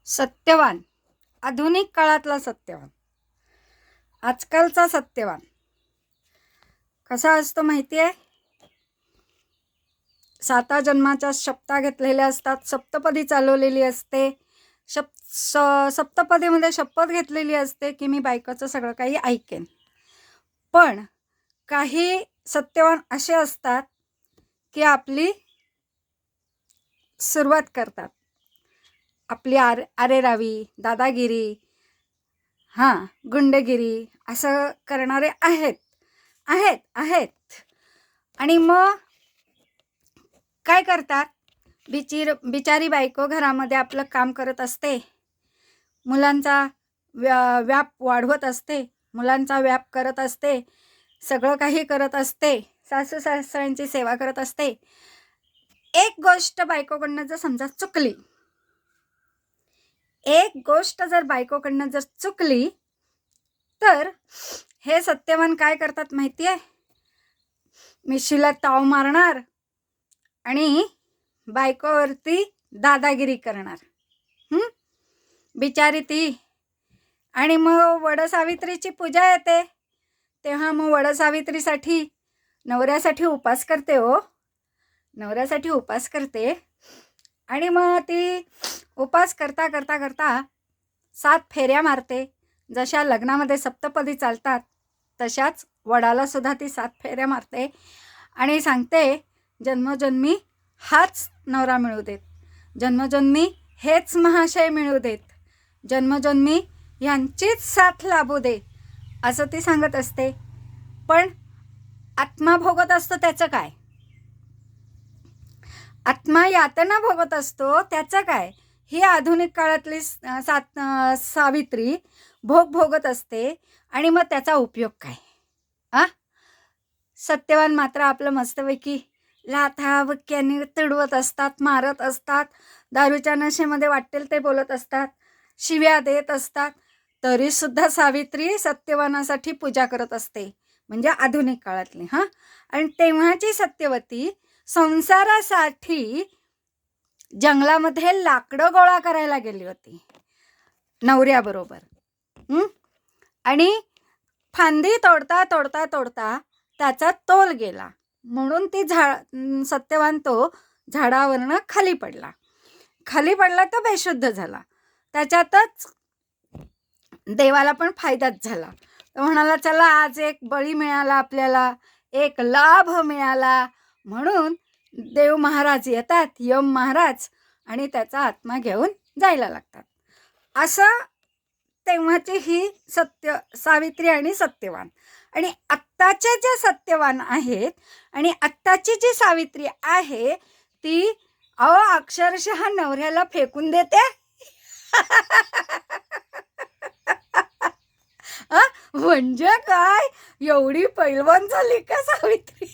सत्यवान, आधुनिक काळातला सत्यवान, आजकालचा सत्यवान कसा असतो माहिती आहे? 7 जन्माच्या शपथा घेतलेल्या असतात, सप्तपदी चालवलेली असते. सप्तपदीमध्ये शपथ घेतलेली असते की मी बायकोचं सगळं काही ऐकेन. पण काही सत्यवान असे असतात की आपली सुरुवात करतात, आपली आरेरावी, दादागिरी, गुंडगिरी असं करणारे आहेत आहेत आहेत आणि मग काय करतात? बिचारी बायको घरामध्ये आपलं काम करत असते, मुलांचा व्याप वाढवत असते, मुलांचा व्याप करत असते, सगळं काही करत असते, सासू सासऱ्यांची सेवा करत असते. एक गोष्ट बायकोकडनं जर समजा चुकली, एक गोष्ट जर बायकोकडनं जर चुकली तर हे सत्यवान काय करतात माहिती आहे? मिशीला ताव मारणार आणि बायकोवरती दादागिरी करणार. बिचारी ती. आणि मग वडसावित्रीची पूजा येते तेव्हा मग वडसावित्रीसाठी नवऱ्यासाठी उपास करते हो, नवऱ्यासाठी उपास करते. आणि मग ती उपास करता करता करता 7 फेऱ्या मारते. जशा लग्नामध्ये सप्तपदी चालतात तशाच वडाला सुद्धा ती 7 फेऱ्या मारते आणि सांगते, जन्मोजन्मी हाच नवरा मिळू देत, जन्मोजन्मी हेच महाशय मिळू देत, जन्मोजन्मी यांचीच साथ लाभू दे, असं ती सांगत असते. पण आत्मा भोगत असतो त्याचं काय? आत्मा यातना भोगत असतो त्याचं काय? ही आधुनिक काळातली सावित्री भोगत असते आणि मग त्याचा उपयोग काय? सत्यवान मात्र आपलं मस्तपैकी लाथाबुक्क्यांनी तुडवत असतात, मारत असतात, दारूच्या नशेमध्ये वाटेल ते बोलत असतात, शिव्या देत असतात. तरीसुद्धा सावित्री सत्यवानासाठी पूजा करत असते, म्हणजे आधुनिक काळातली. आणि तेव्हाची सत्यवती संसारासाठी जंगलामध्ये लाकडं गोळा करायला गेली होती नवऱ्याबरोबर. आणि फांदी तोडता तोडता तोडता त्याचा तोल गेला, म्हणून ती सत्यवान तो झाडावरनं खाली पडला तर बेशुद्ध झाला. त्याच्यातच देवाला पण फायदाच झाला. तो म्हणाला, चला आज एक बळी मिळाला, आपल्याला एक लाभ मिळाला. म्हणून देव महाराज येतात, यम महाराज, आणि त्याचा आत्मा घेऊन जायला लागतात. असं तेव्हाची ही सावित्री आणि सत्यवान. आणि आत्ताचे जे सत्यवान आहेत आणि आत्ताची जी सावित्री आहे ती अक्षरशः नवऱ्याला फेकून देते. म्हणजे काय, एवढी पैलवान झाली का सावित्री?